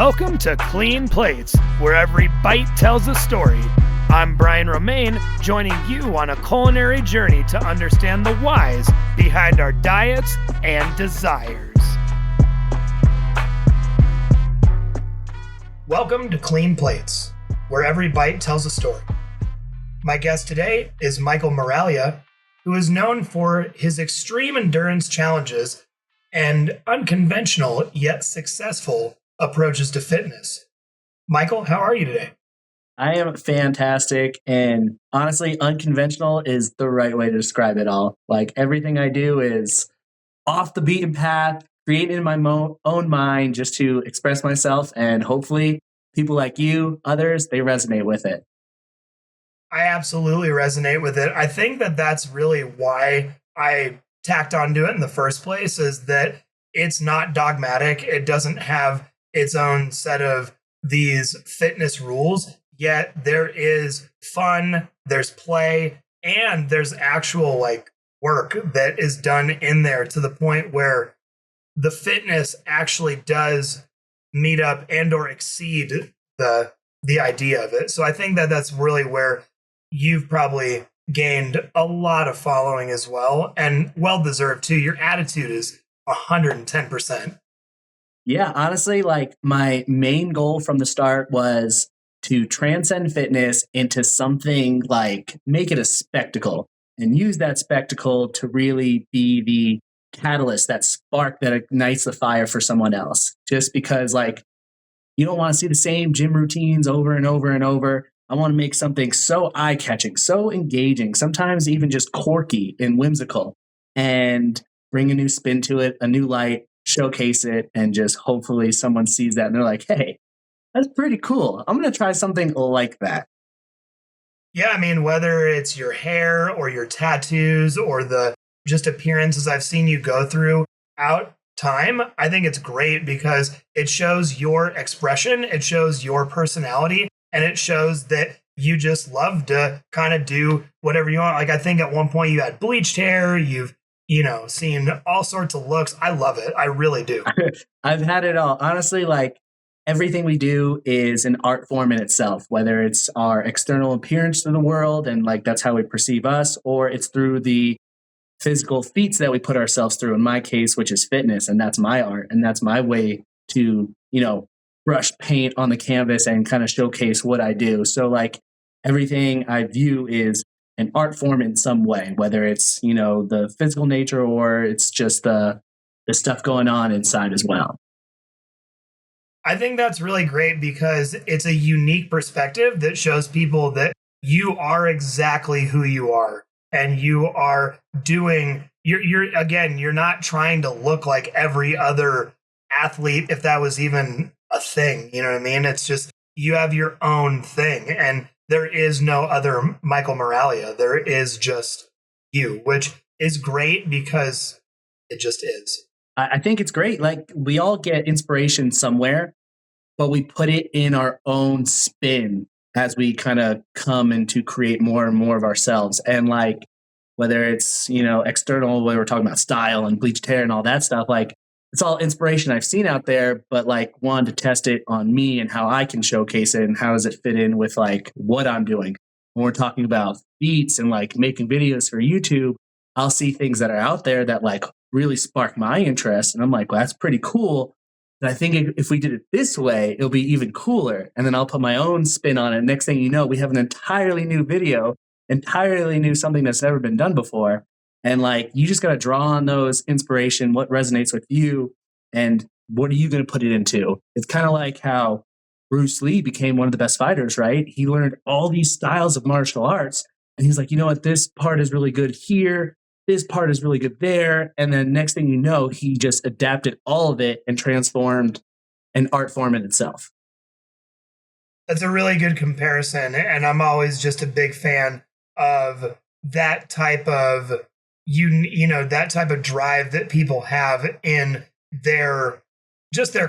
Welcome to Clean Plates, where every bite tells a story. I'm Brian Romaine, joining you on a culinary journey to understand the whys behind our diets and desires. Welcome to Clean Plates, where every bite tells a story. My guest today is Michael Miraglia, who is known for his extreme endurance challenges and unconventional yet successful approaches to fitness. Michael, how are you today? I am fantastic, and honestly, unconventional is the right way to describe it all. Like, everything I do is off the beaten path, created in my own mind just to express myself, and hopefully people like you, others, they resonate with it. I absolutely resonate with it. I think that that's really why I tacked on to it in the first place, is that it's not dogmatic. It doesn't have its own set of these fitness rules, yet there is fun, there's play, and there's actual work that is done in there to the point where the fitness actually does meet up and or exceed the idea of it. So I think that that's really where you've probably gained a lot of following as well, and well deserved too. Your attitude is 110%. Yeah, honestly, my main goal from the start was to transcend fitness into something make it a spectacle and use that spectacle to really be the catalyst, that spark that ignites the fire for someone else. Just because you don't want to see the same gym routines over and over and over. I want to make something so eye-catching, so engaging, sometimes even just quirky and whimsical, and bring a new spin to it, a new light, showcase it, and just hopefully someone sees that and they're like, hey, that's pretty cool. I'm going to try something like that. Yeah, I mean, whether it's your hair or your tattoos or the just appearances I've seen you go through out time, I think it's great because it shows your expression, it shows your personality, and it shows that you just love to kind of do whatever you want. I think at one point you had bleached hair, you've seen all sorts of looks. I love it. I really do. I've had it all. Honestly, everything we do is an art form in itself, whether it's our external appearance to the world and that's how we perceive us, or it's through the physical feats that we put ourselves through, in my case, which is fitness. And that's my art. And that's my way to, brush paint on the canvas and kind of showcase what I do. So everything I view is an art form in some way, whether it's, the physical nature or it's just the stuff going on inside as well. I think that's really great because it's a unique perspective that shows people that you are exactly who you are, and you are doing, you're not trying to look like every other athlete, if that was even a thing, you know what I mean? It's just, you have your own thing, and there is no other Michael Miraglia. There is just you, which is great because it just is. I think it's great. We all get inspiration somewhere, but we put it in our own spin as we kind of come in to create more and more of ourselves. And whether it's, external, where we're talking about style and bleached hair and all that stuff, it's all inspiration I've seen out there, but wanted to test it on me and how I can showcase it and how does it fit in with what I'm doing. When we're talking about feats and making videos for YouTube, I'll see things that are out there that really spark my interest. And I'm well, that's pretty cool. But I think if we did it this way, it'll be even cooler. And then I'll put my own spin on it. Next thing you know, we have an entirely new video, entirely new something that's never been done before. And you just got to draw on those inspiration, what resonates with you, and what are you going to put it into? It's kind of like how Bruce Lee became one of the best fighters, right? He learned all these styles of martial arts. And he's you know what, this part is really good here. This part is really good there. And then next thing you know, he just adapted all of it and transformed an art form in itself. That's a really good comparison. And I'm always just a big fan of that type of that type of drive that people have in their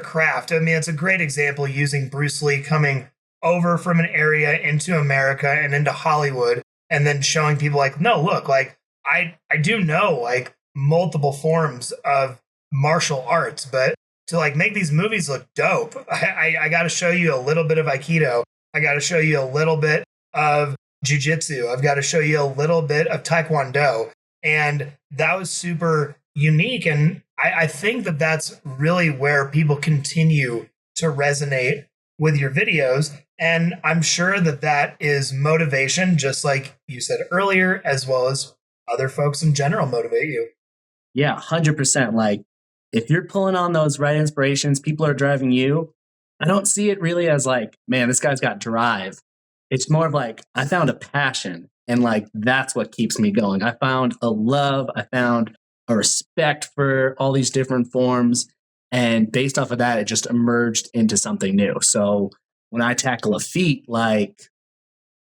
craft. I mean, it's a great example using Bruce Lee coming over from an area into America and into Hollywood, and then showing people no, look, I do know multiple forms of martial arts, but to like make these movies look dope. I got to show you a little bit of Aikido. I got to show you a little bit of Jiu-Jitsu. I've got to show you a little bit of Taekwondo. And that was super unique. And I think that that's really where people continue to resonate with your videos. And I'm sure that that is motivation, just like you said earlier, as well as other folks in general motivate you. Yeah, 100%. Like, if you're pulling on those right inspirations, people are driving you. I don't see it really as like, man, this guy's got drive. It's more of like, I found a passion, and like, that's what keeps me going. I found a love. I found a respect for all these different forms. And based off of that, it just emerged into something new. So when I tackle a feat, like,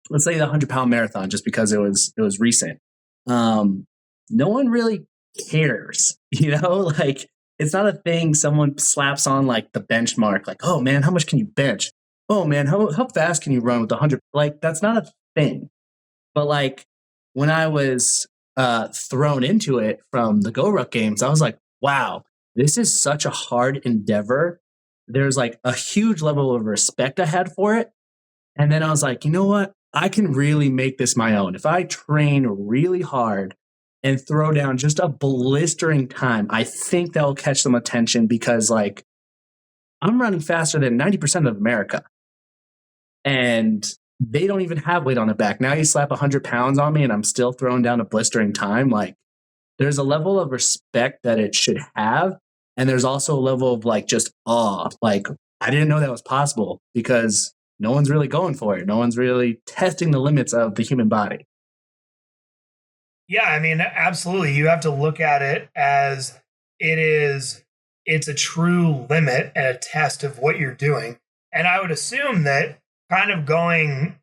let's say the 100-pound marathon, just because it was recent, no one really cares, like, it's not a thing someone slaps on like the benchmark, like, oh man, how much can you bench? Oh man, how fast can you run with the 100? Like, that's not a thing. But like, when I was thrown into it from the Go Ruck games, I was like, wow, this is such a hard endeavor. There's like a huge level of respect I had for it. And then I was like, you know what? I can really make this my own. If I train really hard and throw down just a blistering time, I think that will catch some attention, because like, I'm running faster than 90% of America. And they don't even have weight on the back. Now you slap 100 pounds on me and I'm still throwing down a blistering time. Like, there's a level of respect that it should have. And there's also a level of like just awe. Like, I didn't know that was possible, because no one's really going for it. No one's really testing the limits of the human body. Yeah, I mean, absolutely. You have to look at it as it's a true limit and a test of what you're doing. And I would assume that kind of going,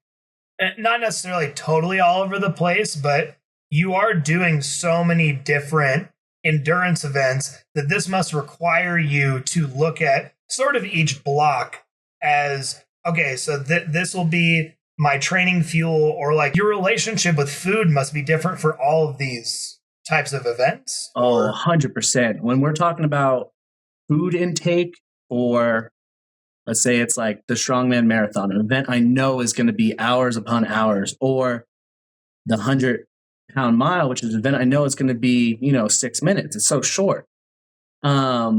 not necessarily totally all over the place, but you are doing so many different endurance events that this must require you to look at sort of each block as, okay, so this will be my training fuel, or like your relationship with food must be different for all of these types of events. Oh, 100%. When we're talking about food intake, or let's say it's like the Strongman Marathon, an event I know is going to be hours upon hours, or the 100-pound mile, which is an event I know is going to be, 6 minutes. It's so short. My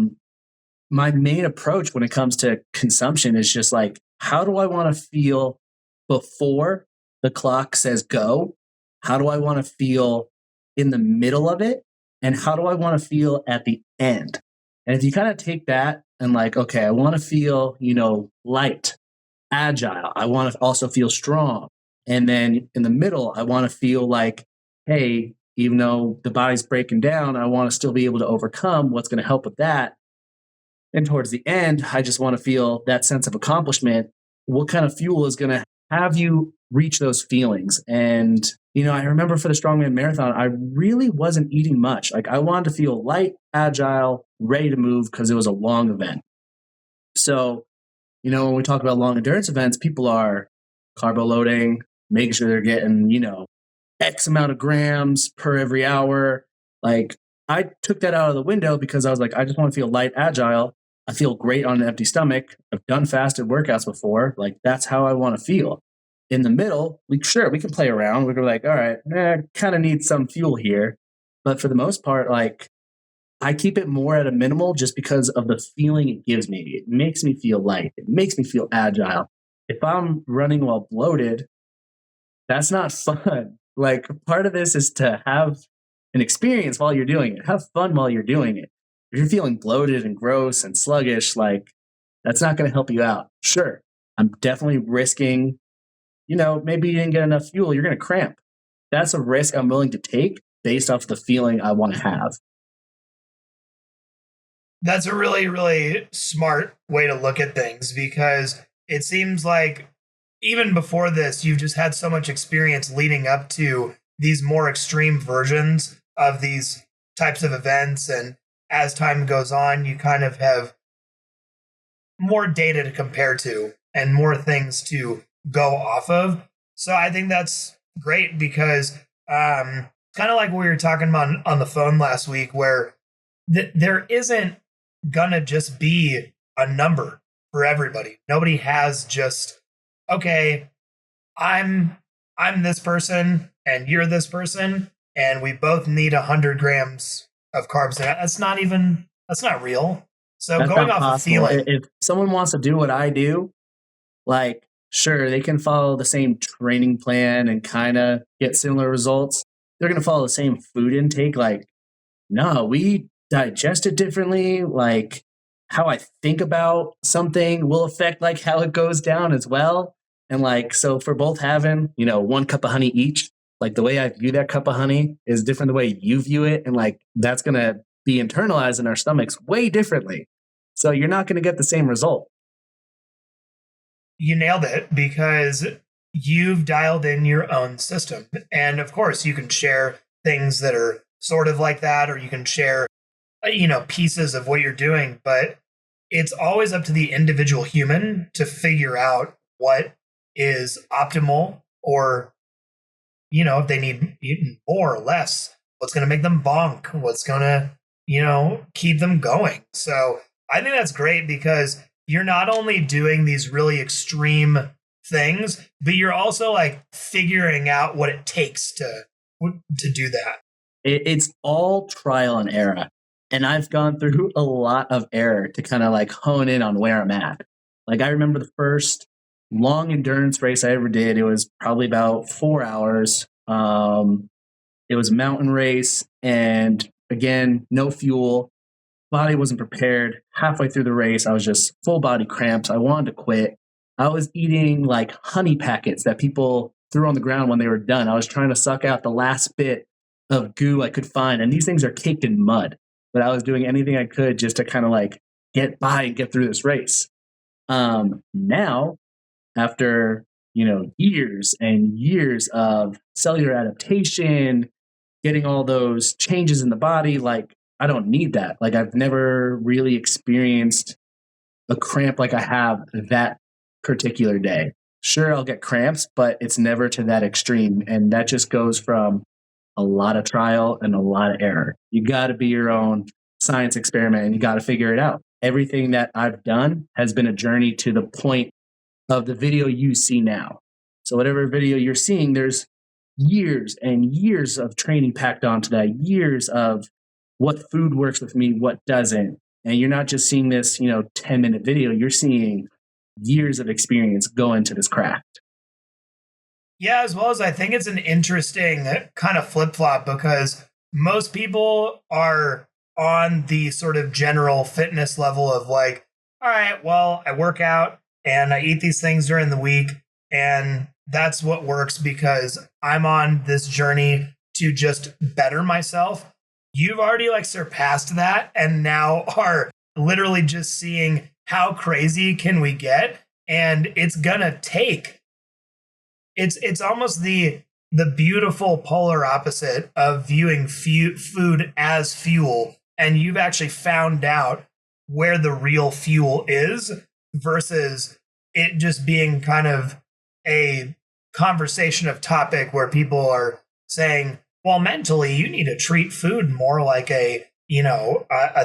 main approach when it comes to consumption is just like, how do I want to feel before the clock says go? How do I want to feel in the middle of it? And how do I want to feel at the end? And if you kind of take that and like, okay, I want to feel, light, agile. I want to also feel strong. And then in the middle, I want to feel like, hey, even though the body's breaking down, I want to still be able to overcome. What's going to help with that? And towards the end, I just want to feel that sense of accomplishment. What kind of fuel is going to have you reach those feelings? And, I remember for the Strongman Marathon, I really wasn't eating much. Like, I wanted to feel light, agile, ready to move, because it was a long event. So, when we talk about long endurance events, people are carbo loading, making sure they're getting, X amount of grams per every hour. Like, I took that out of the window, because I was like, I just want to feel light, agile. I feel great on an empty stomach. I've done fasted workouts before. Like, that's how I want to feel. In the middle, we can play around. We're like, all right, kind of need some fuel here. But for the most part, like, I keep it more at a minimal, just because of the feeling it gives me. It makes me feel light. It makes me feel agile. If I'm running while bloated, that's not fun. Like, part of this is to have an experience while you're doing it. Have fun while you're doing it. If you're feeling bloated and gross and sluggish, like, that's not going to help you out. Sure, I'm definitely risking, maybe you didn't get enough fuel, you're going to cramp. That's a risk I'm willing to take based off the feeling I want to have. That's a really, really smart way to look at things, because it seems like even before this, you've just had so much experience leading up to these more extreme versions of these types of events. And as time goes on, you kind of have more data to compare to and more things to go off of. So I think that's great, because kind of like we were talking about on the phone last week, where there isn't gonna just be a number for everybody. Nobody has just, okay, I'm I'm this person and you're this person and we both need 100 grams of carbs. That's not real. So That's going not off of possible. feeling, If someone wants to do what I do, like, sure, they can follow the same training plan and kind of get similar results. They're going to follow the same food intake. Like, no, we digest it differently. Like, how I think about something will affect like how it goes down as well. And like, so for both having, 1 cup of honey each, like the way I view that cup of honey is different the way you view it. And like, that's going to be internalized in our stomachs way differently. So you're not going to get the same result. you nailed it because you've dialed in your own system. And of course, you can share things that are sort of like that, or you can share, pieces of what you're doing, but it's always up to the individual human to figure out what is optimal or, if they need eaten more or less, what's going to make them bonk, what's going to, keep them going. So I think that's great because you're not only doing these really extreme things, but you're also like figuring out what it takes to do that. It's all trial and error. And I've gone through a lot of error to kind of like hone in on where I'm at. Like, I remember the first long endurance race I ever did. It was probably about 4 hours. It was a mountain race. And again, no fuel. Body wasn't prepared. Halfway through the race, I was just full body cramps. I wanted to quit. I was eating like honey packets that people threw on the ground when they were done. I was trying to suck out the last bit of goo I could find. And these things are caked in mud. But I was doing anything I could just to kind of like get by and get through this race. Now, after, years and years of cellular adaptation, getting all those changes in the body, like, I don't need that. Like, I've never really experienced a cramp like I have that particular day. Sure, I'll get cramps, but it's never to that extreme. And that just goes from a lot of trial and a lot of error. You got to be your own science experiment and you got to figure it out. Everything that I've done has been a journey to the point of the video you see now. So whatever video you're seeing, there's years and years of training packed onto that, years of what food works with me, what doesn't. And you're not just seeing this, 10-minute video, you're seeing years of experience go into this craft. Yeah, as well as I think it's an interesting kind of flip flop because most people are on the sort of general fitness level of like, all right, well, I work out and I eat these things during the week. And that's what works because I'm on this journey to just better myself. You've already like surpassed that and now are literally just seeing how crazy can we get. And it's gonna take it's almost the beautiful polar opposite of viewing food as fuel, and you've actually found out where the real fuel is versus it just being kind of a conversation of topic where people are saying, well, mentally you need to treat food more like a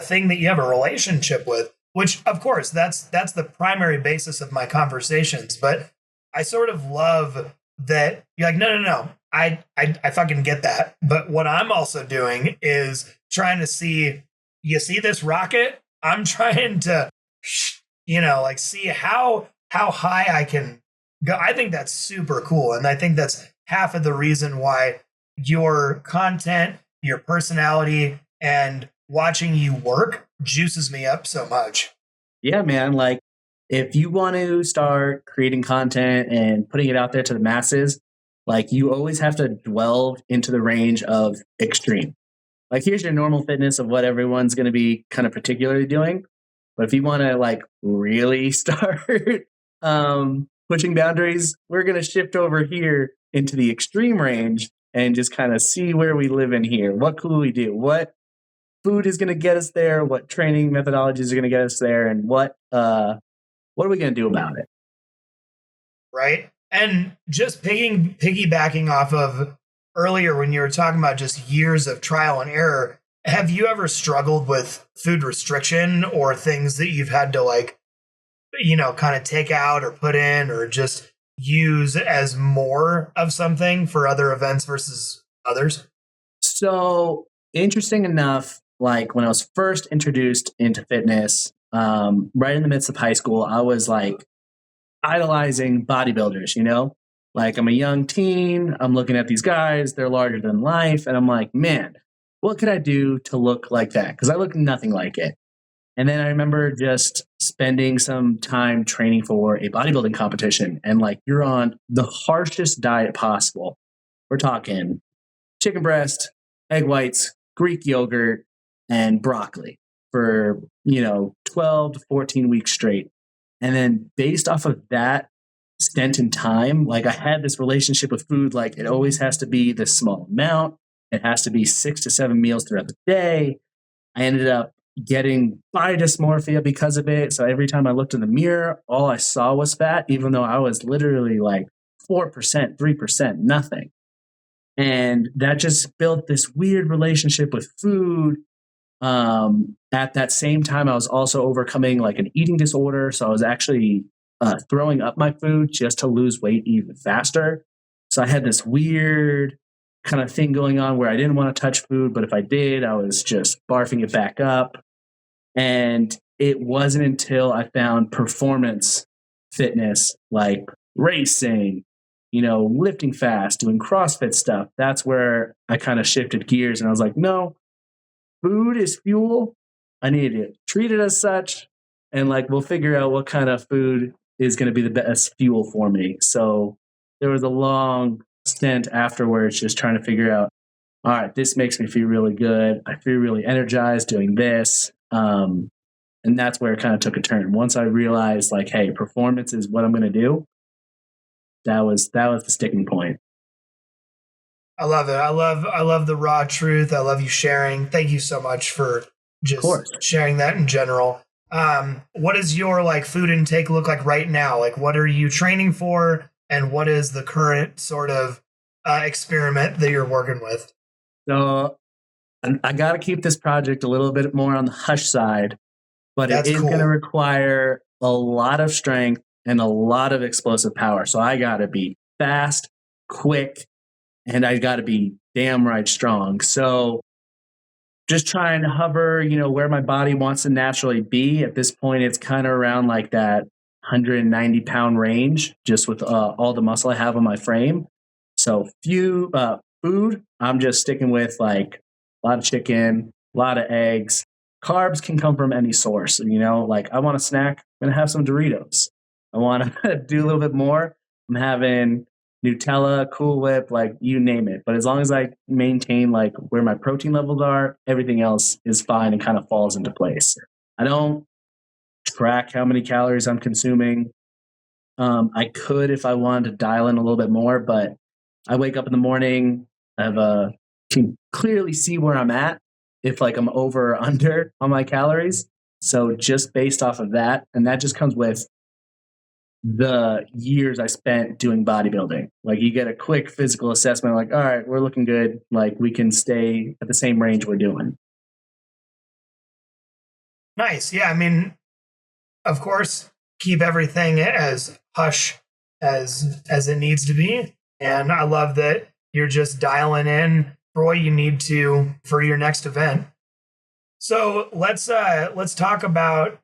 thing that you have a relationship with, which of course that's the primary basis of my conversations. But I sort of love that you're like, no. I fucking get that. But what I'm also doing is trying to see, you see this rocket? I'm trying to, like see how high I can go. I think that's super cool. And I think that's half of the reason why your content, your personality, and watching you work juices me up so much. Yeah, man. Like, if you want to start creating content and putting it out there to the masses, like, you always have to delve into the range of extreme. Like, here's your normal fitness of what everyone's going to be kind of particularly doing. But if you want to like really start pushing boundaries, we're going to shift over here into the extreme range and just kind of see where we live in here. What could we do? What food is going to get us there? What training methodologies are going to get us there? And what are we going to do about it? Right. And just piggybacking off of earlier when you were talking about just years of trial and error, Have you ever struggled with food restriction or things that you've had to like, kind of take out or put in or just use as more of something for other events versus others? So interesting enough, like when I was first introduced into fitness, right in the midst of high school, I was like idolizing bodybuilders, Like I'm a young teen, I'm looking at these guys, they're larger than life, and I'm like, man, what could I do to look like that? Because I look nothing like it. And then I remember just spending some time training for a bodybuilding competition, and like you're on the harshest diet possible. We're talking chicken breast, egg whites, Greek yogurt, and broccoli for, 12 to 14 weeks straight. And then based off of that stint in time, like I had this relationship with food, like it always has to be this small amount. It has to be 6 to 7 meals throughout the day. I ended up getting body dysmorphia because of it. So every time I looked in the mirror, all I saw was fat, even though I was literally like 4%, 3%, nothing. And that just built this weird relationship with food. At that same time, I was also overcoming like an eating disorder. So I was actually throwing up my food just to lose weight even faster. So I had this weird kind of thing going on where I didn't want to touch food, but if I did, I was just barfing it back up. And it wasn't until I found performance fitness, like racing, lifting fast, doing CrossFit stuff. That's where I kind of shifted gears and I was like, no, food is fuel. I need to treat it as such. And like, we'll figure out what kind of food is going to be the best fuel for me. So there was a long stint afterwards, just trying to figure out, all right, this makes me feel really good. I feel really energized doing this. And that's where it kind of took a turn. Once I realized like, hey, performance is what I'm going to do. That was the sticking point. I love it. I love the raw truth. I love you sharing. Thank you so much for Of course. just sharing that in general. What does your like food intake look like right now? Like, what are you training for, and what is the current sort of experiment that you're working with? So I got to keep this project a little bit more on the hush side, but it That's is going to cool. require a lot of strength and a lot of explosive power. So I got to be fast, quick, and I got to be damn right strong. So just trying to hover, where my body wants to naturally be. At this point, it's kind of around like that 190-pound range, just with all the muscle I have on my frame. So few food, I'm just sticking with like a lot of chicken, a lot of eggs. Carbs can come from any source. Like I want a snack, I'm gonna have some Doritos. I want to do a little bit more. I'm having Nutella, Cool Whip, like you name it. But as long as I maintain like where my protein levels are, everything else is fine and kind of falls into place. I don't track how many calories I'm consuming. I could if I wanted to dial in a little bit more, but I wake up in the morning, can clearly see where I'm at if like I'm over or under on my calories. So just based off of that, and that just comes with the years I spent doing bodybuilding. Like you get a quick physical assessment, like, all right, we're looking good. Like we can stay at the same range we're doing. Nice. Yeah. I mean, of course, keep everything as hush as it needs to be. And I love that you're just dialing in for what you need to for your next event. So let's talk about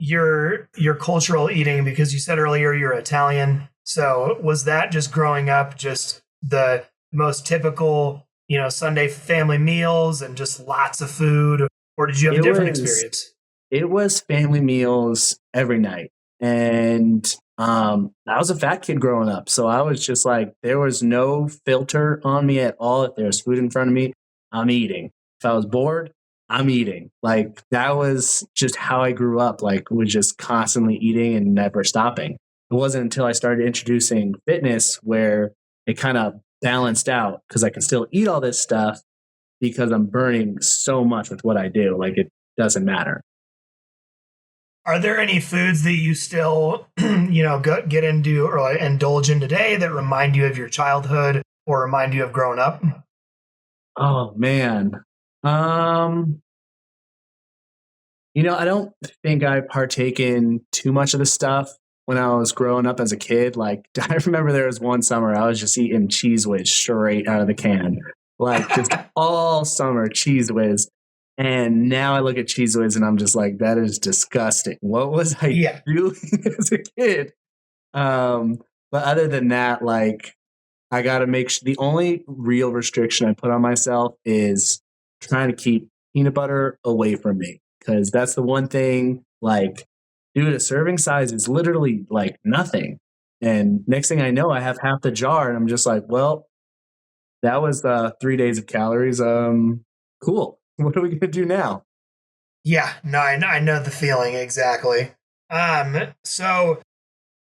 your cultural eating, because you said earlier you're Italian. So was that just growing up just the most typical, Sunday family meals and just lots of food, or did you have a It different was experience? it was family meals every night. And I was a fat kid growing up. So I was just like, there was no filter on me at all. If there's food in front of me, I'm eating. If I was bored, I'm eating. Like that was just how I grew up, like was just constantly eating and never stopping. It wasn't until I started introducing fitness where it kind of balanced out because I can still eat all this stuff because I'm burning so much with what I do. Like it doesn't matter. Are there any foods that you still, get into or like indulge in today that remind you of your childhood or remind you of growing up? Oh man. Um, I don't think I partake in too much of the stuff when I was growing up as a kid. Like, I remember there was one summer I was just eating Cheese Whiz straight out of the can, like just all summer Cheese Whiz. And now I look at Cheese Whiz and I'm just like, that is disgusting. What was I Yeah. doing as a kid? Um, but other than that, like, I got to make sure the only real restriction I put on myself is trying to keep peanut butter away from me because that's the one thing. Like, dude, a serving size is literally like nothing. And next thing I know, I have half the jar, and I'm just like, well, that was 3 days of calories. Cool. What are we gonna do now? Yeah, no, I know the feeling exactly. So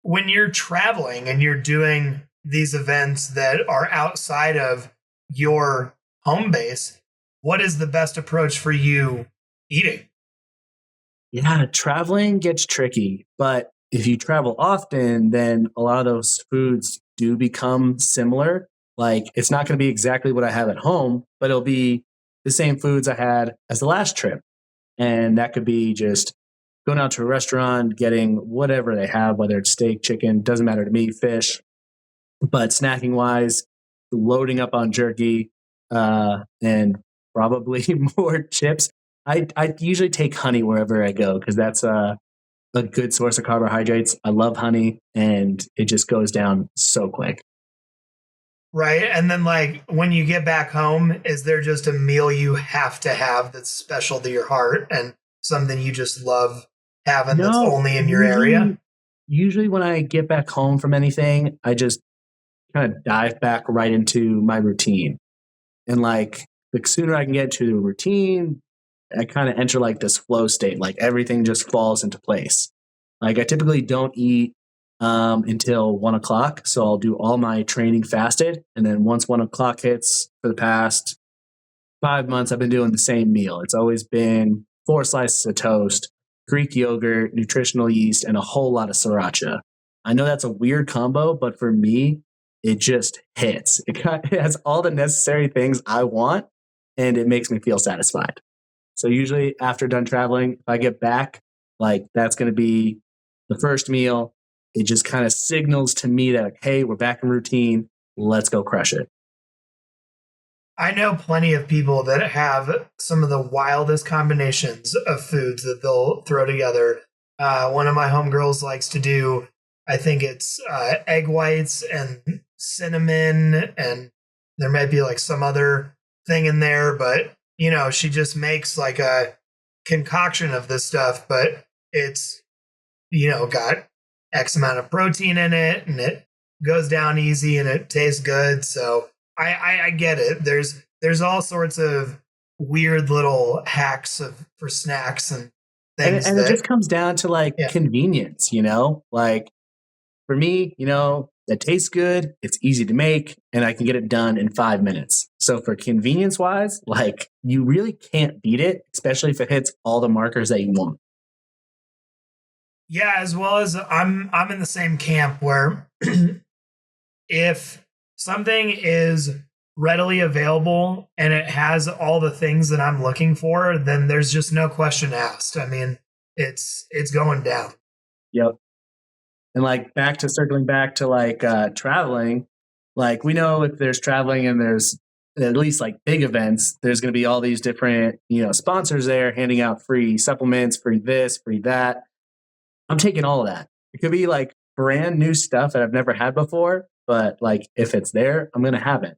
when you're traveling and you're doing these events that are outside of your home base, what is the best approach for you eating? Yeah, traveling gets tricky, but if you travel often, then a lot of those foods do become similar. Like it's not going to be exactly what I have at home, but it'll be the same foods I had as the last trip. And that could be just going out to a restaurant, getting whatever they have, whether it's steak, chicken, doesn't matter to me, fish. But snacking wise, loading up on jerky and probably more chips. I usually take honey wherever I go because that's a good source of carbohydrates. I love honey and it just goes down so quick. Right. And then, like, when you get back home, is there just a meal you have to have that's special to your heart and something you just love having that's No, only in your area? usually when I get back home from anything, I just kind of dive back right into my routine. And like the sooner I can get to the routine, I kind of enter like this flow state, like everything just falls into place. Like I typically don't eat until 1 o'clock. So I'll do all my training fasted. And then once 1 o'clock hits for the past 5 months, I've been doing the same meal. It's always been 4 slices of toast, Greek yogurt, nutritional yeast, and a whole lot of sriracha. I know that's a weird combo, but for me, it just hits. It has all the necessary things I want, and it makes me feel satisfied. So usually after done traveling, if I get back, like that's going to be the first meal. It just kind of signals to me that, like, hey, we're back in routine. Let's go crush it. I know plenty of people that have some of the wildest combinations of foods that they'll throw together. One of my homegirls likes to do, I think it's egg whites and cinnamon, and there might be like some other thing in there, but she just makes like a concoction of this stuff, but it's, got X amount of protein in it and it goes down easy and it tastes good. So I get it. There's all sorts of weird little hacks for snacks and things And it that just comes down to like yeah. convenience, Like for me, that tastes good, it's easy to make, and I can get it done in 5 minutes. So for convenience wise, like you really can't beat it, especially if it hits all the markers that you want. Yeah, as well as I'm in the same camp where if something is readily available and it has all the things that I'm looking for, then there's just no question asked. I mean, it's going down. Yep. And like back to circling back to like traveling, like we know if there's traveling and there's at least like big events, there's going to be all these different, sponsors there handing out free supplements, free this, free that. I'm taking all of that. It could be like brand new stuff that I've never had before, but like if it's there, I'm going to have it.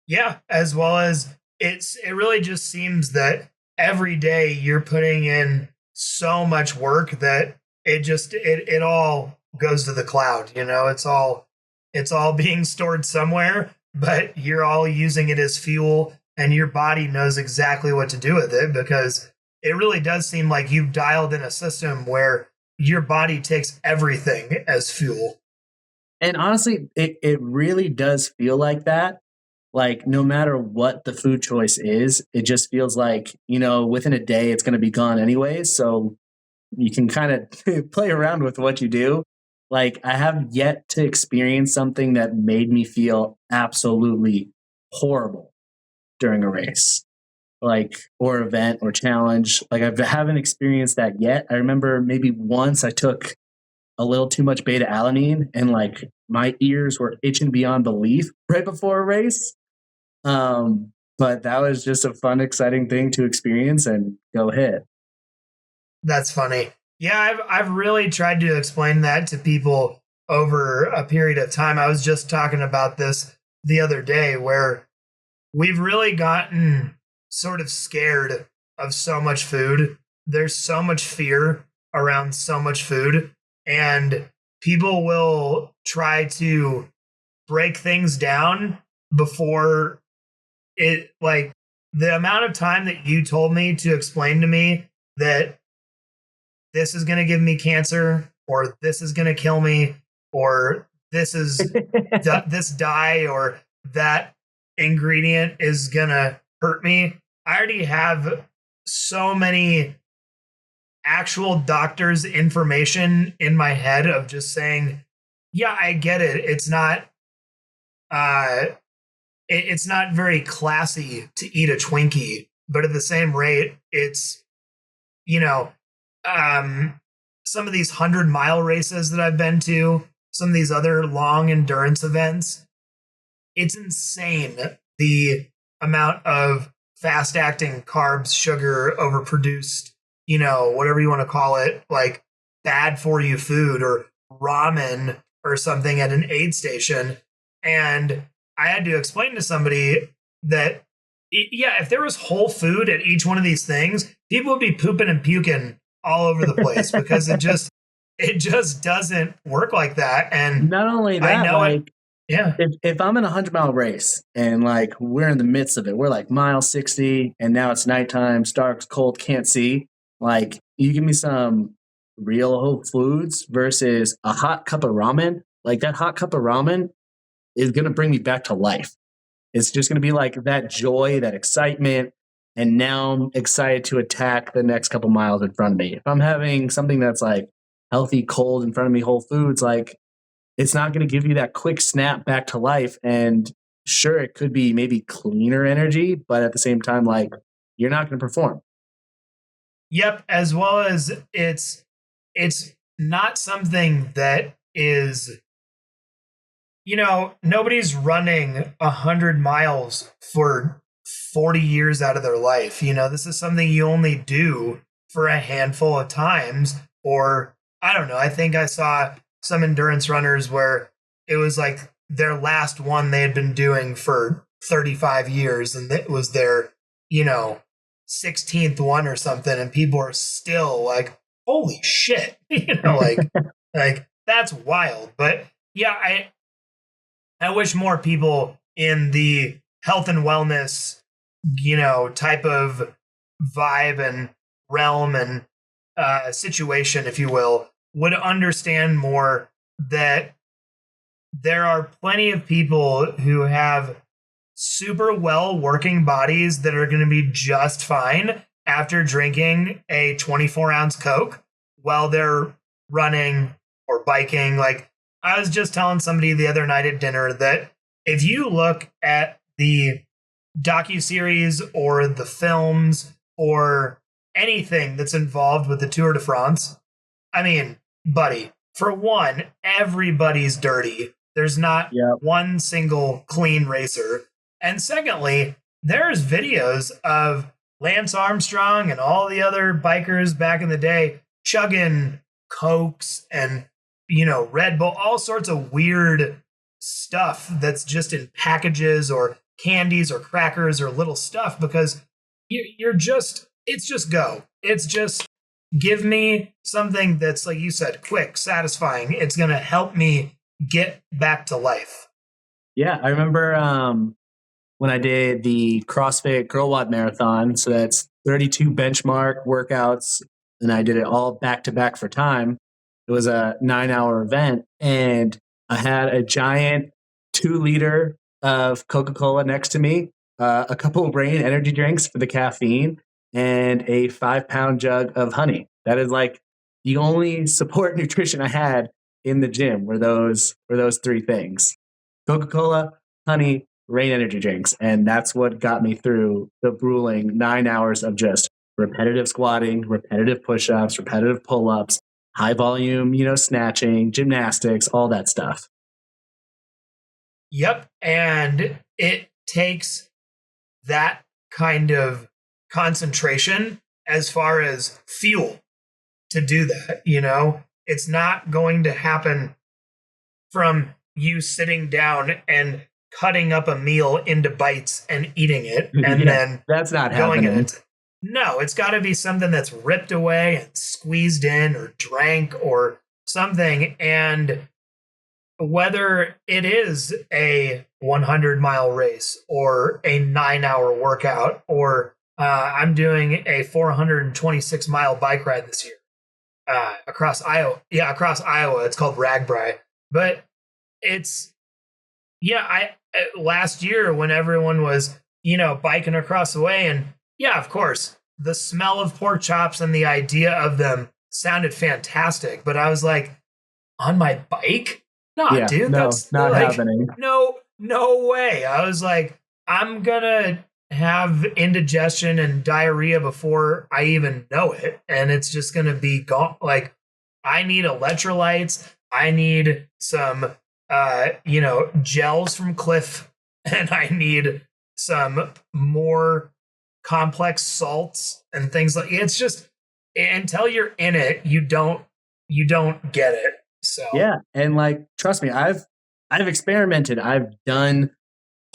Yeah, as well as it really just seems that every day you're putting in so much work that it all goes to the cloud, it's all being stored somewhere, but you're all using it as fuel and your body knows exactly what to do with it because it really does seem like you've dialed in a system where your body takes everything as fuel. And honestly, it really does feel like that. Like no matter what the food choice is, it just feels like, within a day it's going to be gone anyways. So you can kind of play around with what you do. Like I have yet to experience something that made me feel absolutely horrible during a race, like, or event or challenge. Like, I haven't experienced that yet. I remember maybe once I took a little too much beta alanine and like my ears were itching beyond belief right before a race. But that was just a fun, exciting thing to experience and go hit. That's funny. Yeah, I've really tried to explain that to people over a period of time. I was just talking about this the other day where we've really gotten sort of scared of so much food. There's so much fear around so much food, and people will try to break things down before it, like, the amount of time that you told me to explain to me that this is going to give me cancer, or this is going to kill me, or this is this dye, or that ingredient is going to hurt me. I already have so many actual doctor's information in my head of just saying, yeah, I get it. It's not it's not very classy to eat a Twinkie, but at the same rate, it's, you know, some of these 100-mile races that I've been to, some of these other long endurance events, it's insane the amount of fast acting carbs, sugar, overproduced, whatever you want to call it, like bad for you food or ramen or something at an aid station. And I had to explain to somebody that, yeah, if there was whole food at each one of these things, people would be pooping and puking all over the place because it just doesn't work like that. And not only that, I know like, yeah. If I'm in a 100-mile race and like we're in the midst of it, we're like mile 60 and now it's nighttime, dark, cold, can't see. Like, you give me some real whole foods versus a hot cup of ramen. Like, that hot cup of ramen is going to bring me back to life. It's just going to be like that joy, that excitement. And now I'm excited to attack the next couple miles in front of me. If I'm having something that's like healthy, cold in front of me, whole foods, like, it's not going to give you that quick snap back to life. And sure, it could be maybe cleaner energy, but at the same time, like, you're not going to perform. Yep. As well as it's not something that is, nobody's running 100 miles for 40 years out of their life. This is something you only do for a handful of times, or I don't know. I think I saw some endurance runners where it was like their last one they had been doing for 35 years and it was their, 16th one or something. And people are still like, holy shit, like that's wild. But yeah, I wish more people in the health and wellness, type of vibe and realm and situation, if you will, would understand more that there are plenty of people who have super well working bodies that are going to be just fine after drinking a 24-ounce Coke while they're running or biking. Like, I was just telling somebody the other night at dinner that if you look at the docuseries or the films or anything that's involved with the Tour de France, I mean, buddy, for one, everybody's dirty. There's not one single clean racer. And secondly, there's videos of Lance Armstrong and all the other bikers back in the day chugging Cokes and, Red Bull, all sorts of weird stuff that's just in packages or candies or crackers or little stuff, because it's just go. It's just give me something that's, like you said, quick, satisfying. It's going to help me get back to life. Yeah, I remember when I did the CrossFit Girl Wad Marathon. So that's 32 benchmark workouts, and I did it all back to back for time. It was a 9-hour event, and I had a giant 2-liter of Coca-Cola next to me, a couple of Rain energy drinks for the caffeine, and a 5-pound jug of honey. That is like the only support nutrition I had in the gym were those 3 things: Coca-Cola, honey, Rain energy drinks. And that's what got me through the grueling 9 hours of just repetitive squatting, repetitive push-ups, repetitive pull-ups, high volume, snatching, gymnastics, all that stuff. Yep. And it takes that kind of concentration as far as fuel to do that. It's not going to happen from you sitting down and cutting up a meal into bites and eating it and then that's not going happening. in it. No, it's got to be something that's ripped away and squeezed in or drank or something. And whether it is a 100-mile race or a 9-hour workout, or I'm doing a 426-mile bike ride this year across Iowa. Yeah, across Iowa. It's called Ragbri. But it's, last year when everyone was, biking across the way, and of course, the smell of pork chops and the idea of them sounded fantastic. But I was like, on my bike? Nah, dude, no, that's not like, happening. No way. I was like, I'm gonna have indigestion and diarrhea before I even know it, and it's just gonna be gone. Like, I need electrolytes. I need some, gels from Cliff, and I need some more complex salts and things like. It's just until you're in it, you don't get it. So yeah, and like, trust me, I've experimented. I've done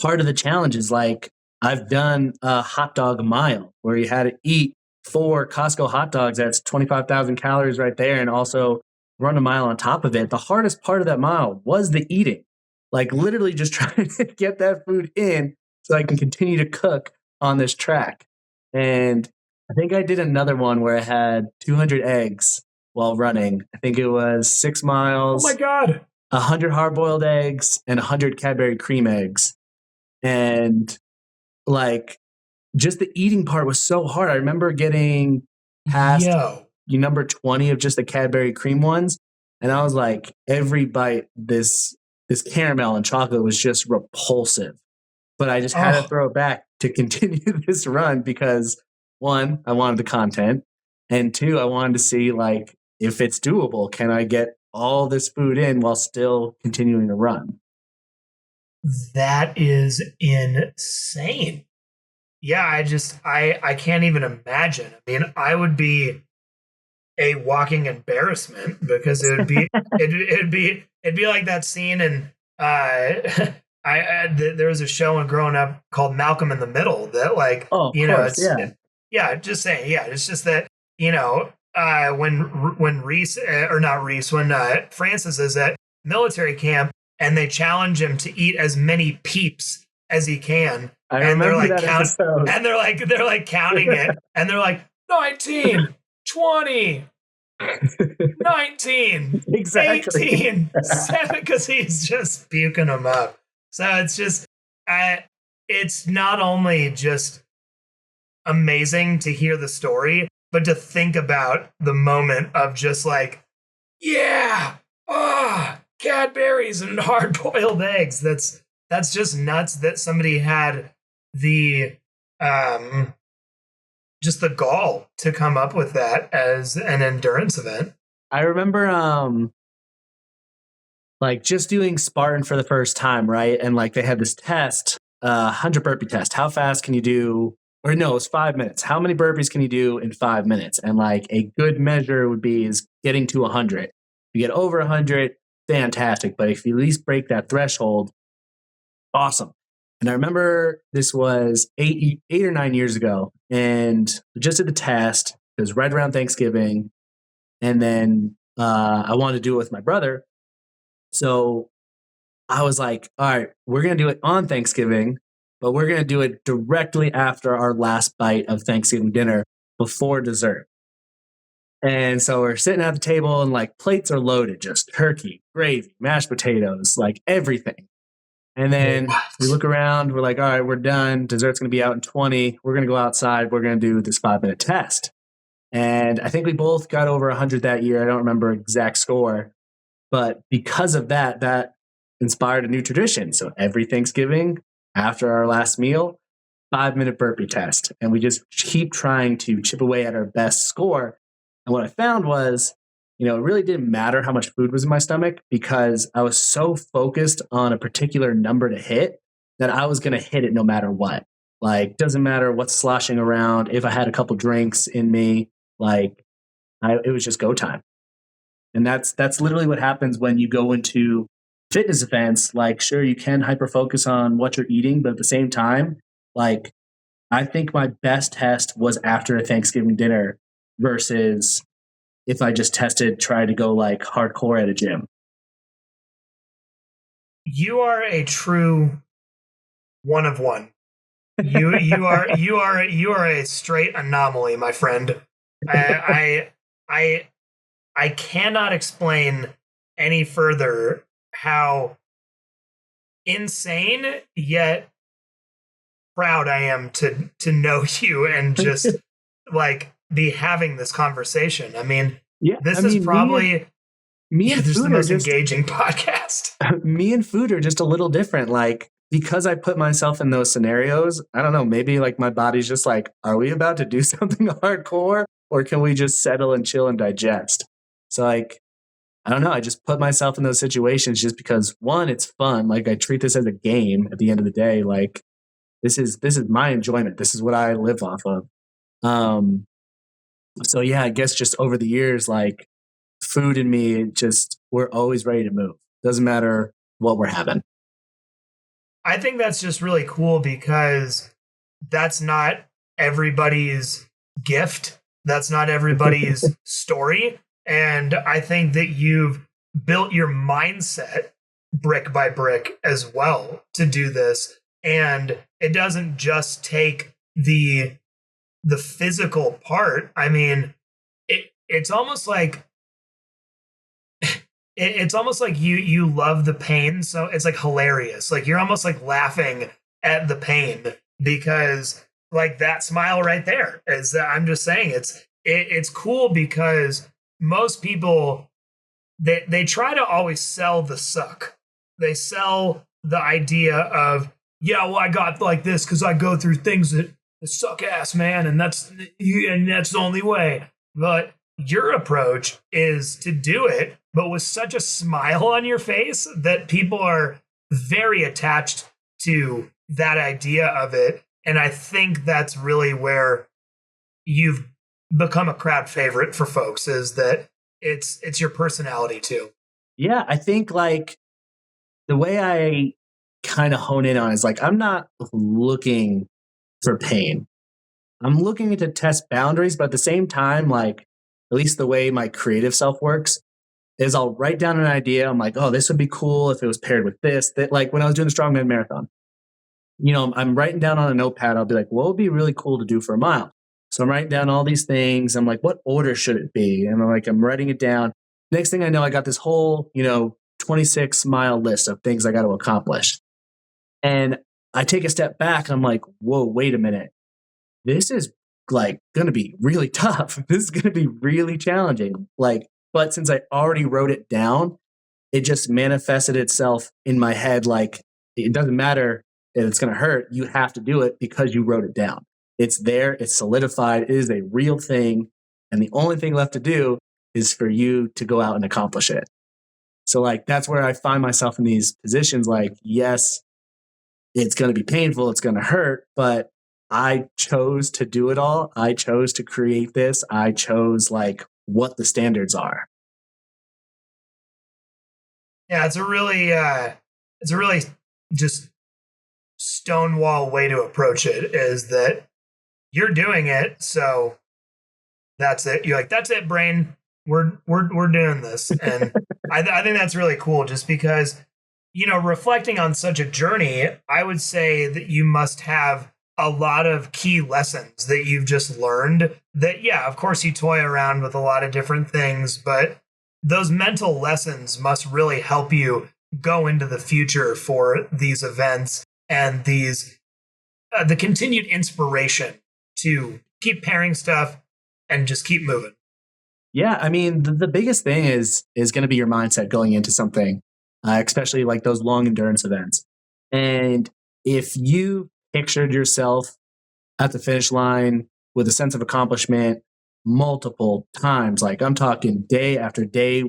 part of the challenges. Like, I've done a hot dog mile where you had to eat 4 Costco hot dogs. That's 25,000 calories right there, and also run a mile on top of it. The hardest part of that mile was the eating, like literally just trying to get that food in so I can continue to cook on this track. And I think I did another one where I had 200 eggs while running. I think it was 6 miles. Oh my God. 100 hard-boiled eggs and 100 Cadbury cream eggs. And like, just the eating part was so hard. I remember getting past number 20 of just the Cadbury cream ones. And I was like, every bite, this caramel and chocolate was just repulsive. But I just had to throw it back to continue this run because, 1, I wanted the content. And 2, I wanted to see, like, if it's doable, can I get all this food in while still continuing to run? That is insane. Yeah, I can't even imagine. I mean, I would be a walking embarrassment because it'd be like that scene in there was a show when growing up called Malcolm in the Middle that, like, just saying, it's just that, when Reese or not Reese, when Francis is at military camp and they challenge him to eat as many peeps as he can, and they're like and they're like counting it, and they're like 19, 20, 19, exactly. 18, 7, because he's just puking them up. So it's just, it's not only just amazing to hear the story, but to think about the moment of just like, Cadbury's and hard-boiled eggs. That's just nuts that somebody had the just the gall to come up with that as an endurance event. I remember like just doing Spartan for the first time, right? And like they had this test, 100 burpee test. How fast can you do? Or no, it's 5 minutes. How many burpees can you do in 5 minutes? And like a good measure would be is getting to 100. If you get over 100, fantastic. But if you at least break that threshold, awesome. And I remember this was eight or 9 years ago, and just did the test. It was right around Thanksgiving, and then I wanted to do it with my brother. So I was like, all right, we're going to do it on Thanksgiving, but we're going to do it directly after our last bite of Thanksgiving dinner before dessert. And so we're sitting at the table and like plates are loaded, just turkey, gravy, mashed potatoes, like everything. And then we look around, we're like, all right, we're done. Dessert's going to be out in 20. We're going to go outside. We're going to do this 5-minute test. And I think we both got over 100 that year. I don't remember exact score. But because of that, that inspired a new tradition. So every Thanksgiving, after our last meal, 5-minute burpee test. And we just keep trying to chip away at our best score. And what I found was, it really didn't matter how much food was in my stomach because I was so focused on a particular number to hit that I was going to hit it no matter what. Like, doesn't matter what's sloshing around. If I had a couple drinks in me, it was just go time. And that's literally what happens when you go into fitness events. Like, sure, you can hyper focus on what you're eating, but at the same time, like, I think my best test was after a Thanksgiving dinner versus if I just tried to go like hardcore at a gym. You are a true one of one. You are a straight anomaly, my friend. I cannot explain any further how insane yet proud I am to know you and just like be having this conversation. I mean, this is probably me and this is food the most just, engaging podcast. Me and food are just a little different. Like, because I put myself in those scenarios, I don't know, maybe like my body's just like, are we about to do something hardcore or can we just settle and chill and digest? So like, I don't know. I just put myself in those situations just because, one, it's fun. Like, I treat this as a game at the end of the day. Like, this is my enjoyment. This is what I live off of. So yeah, I guess just over the years, like, food and me, we're always ready to move. Doesn't matter what we're having. I think that's just really cool because that's not everybody's gift. That's not everybody's story. And I think that you've built your mindset brick by brick as well to do this. And it doesn't just take the physical part. I mean, it's almost like you love the pain, so it's like hilarious. Like, you're almost like laughing at the pain because like that smile right there is I'm just saying it's cool because most people they try to always sell the suck. They sell the idea of, yeah, well, I got like this because I go through things that suck ass, man, and that's the only way. But your approach is to do it, but with such a smile on your face that people are very attached to that idea of it. And I think that's really where you've become a crowd favorite for folks, is that it's your personality too. Yeah, I think like the way I kind of hone in on is like, I'm not looking for pain. I'm looking to test boundaries, but at the same time, like, at least the way my creative self works is I'll write down an idea. I'm like, oh, this would be cool if it was paired with this. That, like, when I was doing the Strongman Marathon, I'm writing down on a notepad. I'll be like, what would be really cool to do for a mile? So I'm writing down all these things. I'm like, what order should it be? And I'm writing it down. Next thing I know, I got this whole, 26-mile list of things I got to accomplish. And I take a step back. I'm like, whoa, wait a minute. This is like going to be really tough. This is going to be really challenging. But since I already wrote it down, it just manifested itself in my head. Like, it doesn't matter if it's going to hurt. You have to do it because you wrote it down. It's there. It's solidified. It is a real thing. And the only thing left to do is for you to go out and accomplish it. So like, that's where I find myself in these positions. Like, yes, it's going to be painful. It's going to hurt, but I chose to do it all. I chose to create this. I chose like what the standards are. Yeah, it's a really just stonewall way to approach it, is that you're doing it, so that's it. You're like, that's it, brain. We're doing this. And I think that's really cool, just because, reflecting on such a journey, I would say that you must have a lot of key lessons that you've just learned that, yeah, of course you toy around with a lot of different things, but those mental lessons must really help you go into the future for these events and these the continued inspiration to keep pairing stuff and just keep moving. Yeah, I mean, the biggest thing is going to be your mindset going into something, especially like those long endurance events. And if you pictured yourself at the finish line with a sense of accomplishment multiple times, like I'm talking day after day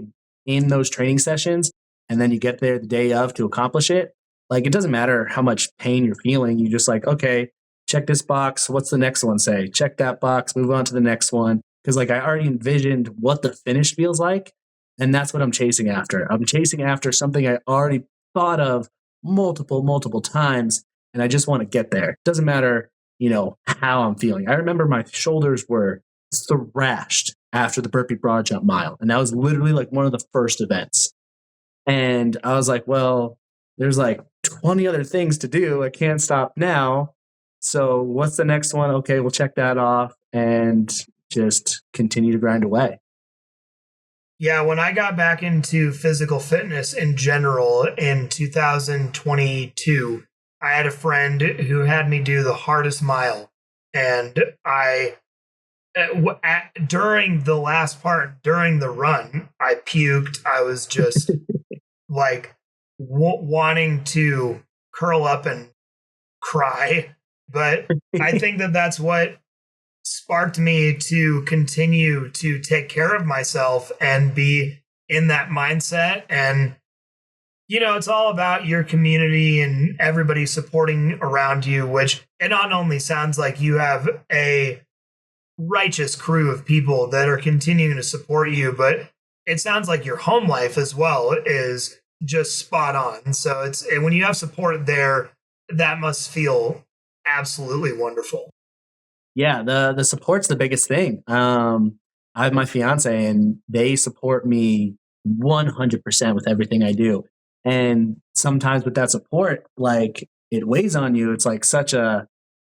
in those training sessions, and then you get there the day of to accomplish it, like it doesn't matter how much pain you're feeling. You just like, okay, check this box. What's the next one say? Check that box, move on to the next one. Because like I already envisioned what the finish feels like. And that's what I'm chasing after. I'm chasing after something I already thought of multiple times. And I just want to get there. It doesn't matter, how I'm feeling. I remember my shoulders were thrashed after the burpee broad jump mile. And that was literally like one of the first events. And I was like, well, there's like 20 other things to do. I can't stop now. So what's the next one? Okay, we'll check that off and just continue to grind away. Yeah, when I got back into physical fitness in general in 2022, I had a friend who had me do the hardest mile. And during the last part, during the run, I puked. I was just like wanting to curl up and cry. But I think that that's what sparked me to continue to take care of myself and be in that mindset. And, it's all about your community and everybody supporting around you, which it not only sounds like you have a righteous crew of people that are continuing to support you, but it sounds like your home life as well is just spot on. So it's when you have support there, that must feel absolutely wonderful. Yeah, the support's the biggest thing. I have my fiance and they support me 100% with everything I do. And sometimes with that support, like it weighs on you. It's like such a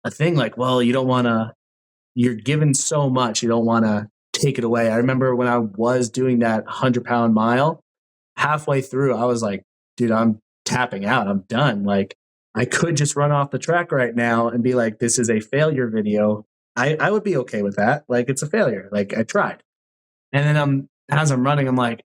thing like, well, you're given so much, you don't want to take it away. I remember when I was doing that 100-pound mile, halfway through, I was like, dude, I'm tapping out. I'm done. Like, I could just run off the track right now and be like, this is a failure video. I would be okay with that. Like, it's a failure. Like, I tried. And then as I'm running, I'm like,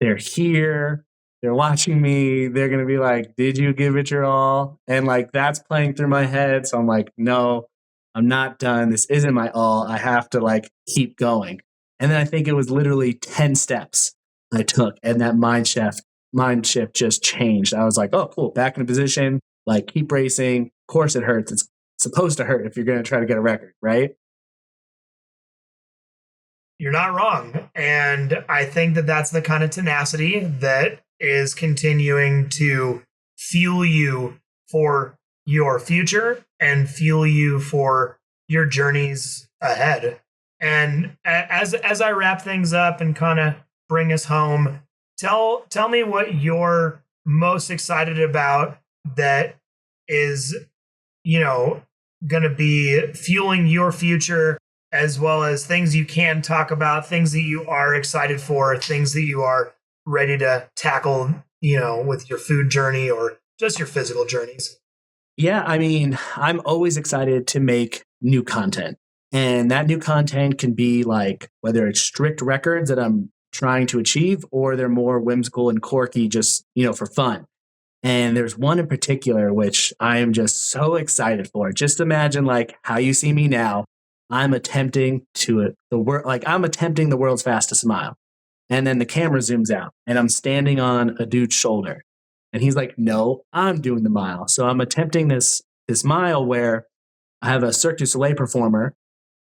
they're here. They're watching me. They're going to be like, did you give it your all? And like, that's playing through my head. So I'm like, no, I'm not done. This isn't my all. I have to like keep going. And then I think it was literally 10 steps I took. And that mind shift just changed. I was like, oh, cool. Back in position, like keep racing. Of course it hurts. It's supposed to hurt if you're going to try to get a record, right? You're not wrong. And I think that that's the kind of tenacity that is continuing to fuel you for your future and fuel you for your journeys ahead. And as I wrap things up and kind of bring us home, tell me what you're most excited about that is, going to be fueling your future, as well as things you can talk about, things that you are excited for, things that you are ready to tackle, with your food journey or just your physical journeys. Yeah, I mean, I'm always excited to make new content. And that new content can be like, whether it's strict records that I'm trying to achieve, or they're more whimsical and quirky, just, for fun. And there's one in particular, which I am just so excited for. Just imagine like how you see me now. I'm attempting I'm attempting the world's fastest mile. And then the camera zooms out and I'm standing on a dude's shoulder. And he's like, no, I'm doing the mile. So I'm attempting this mile where I have a Cirque du Soleil performer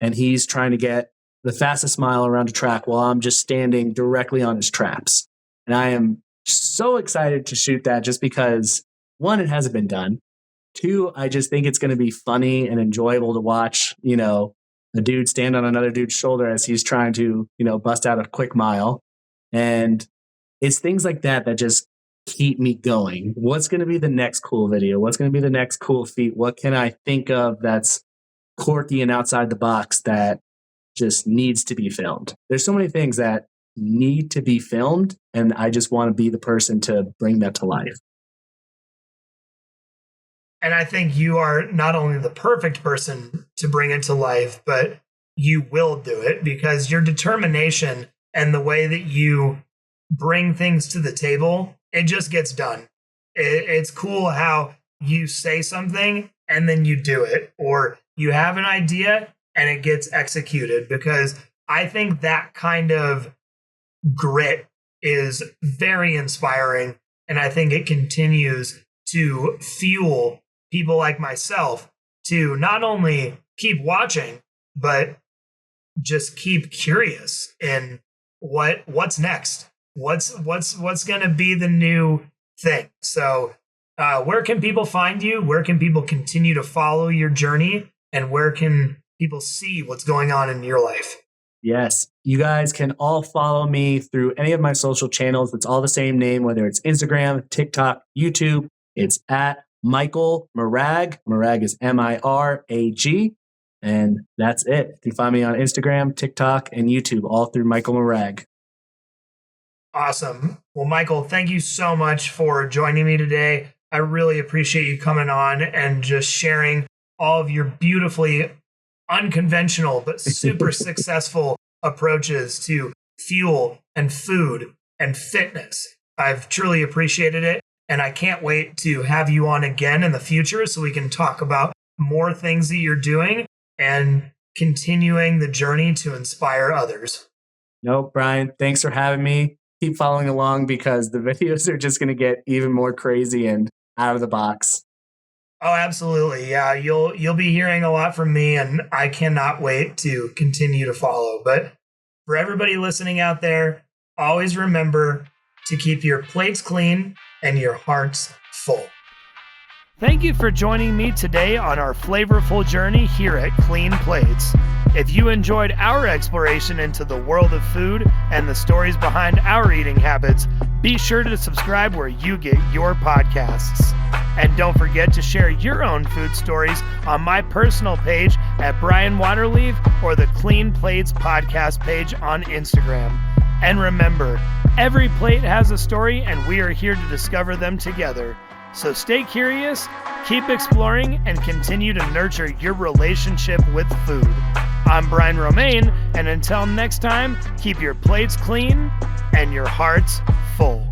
and he's trying to get the fastest mile around a track while I'm just standing directly on his traps. And I am so excited to shoot that just because, one, it hasn't been done. Two, I just think it's going to be funny and enjoyable to watch, a dude stand on another dude's shoulder as he's trying to, bust out a quick mile. And it's things like that that just keep me going. What's going to be the next cool video? What's going to be the next cool feat? What can I think of that's quirky and outside the box that just needs to be filmed? There's so many things that need to be filmed, and I just want to be the person to bring that to life. And I think you are not only the perfect person to bring it to life, but you will do it because your determination and the way that you bring things to the table, it just gets done. It's cool how you say something and then you do it, or you have an idea and it gets executed, because I think that kind of grit is very inspiring. And I think it continues to fuel people like myself to not only keep watching, but just keep curious in what's next. What's going to be the new thing? So where can people find you? Where can people continue to follow your journey? And where can people see what's going on in your life? Yes, you guys can all follow me through any of my social channels. It's all the same name, whether it's Instagram, TikTok, YouTube. It's at Michael Mirag. Mirag is Mirag. And that's it. You can find me on Instagram, TikTok, and YouTube, all through Michael Mirag. Awesome. Well, Michael, thank you so much for joining me today. I really appreciate you coming on and just sharing all of your beautifully unconventional but super successful approaches to fuel and food and fitness. I've truly appreciated it, and I can't wait to have you on again in the future so we can talk about more things that you're doing and continuing the journey to inspire others. Nope, Brian, thanks for having me. Keep following along because the videos are just going to get even more crazy and out of the box. Oh, absolutely. Yeah, you'll be hearing a lot from me, and I cannot wait to continue to follow. But for everybody listening out there, always remember to keep your plates clean and your hearts full. Thank you for joining me today on our flavorful journey here at Clean Plates. If you enjoyed our exploration into the world of food and the stories behind our eating habits, be sure to subscribe where you get your podcasts. And don't forget to share your own food stories on my personal page at Brian Waterleaf or the Clean Plates podcast page on Instagram. And remember, every plate has a story, and we are here to discover them together. So stay curious, keep exploring, and continue to nurture your relationship with food. I'm Brian Romaine, and until next time, keep your plates clean and your hearts full.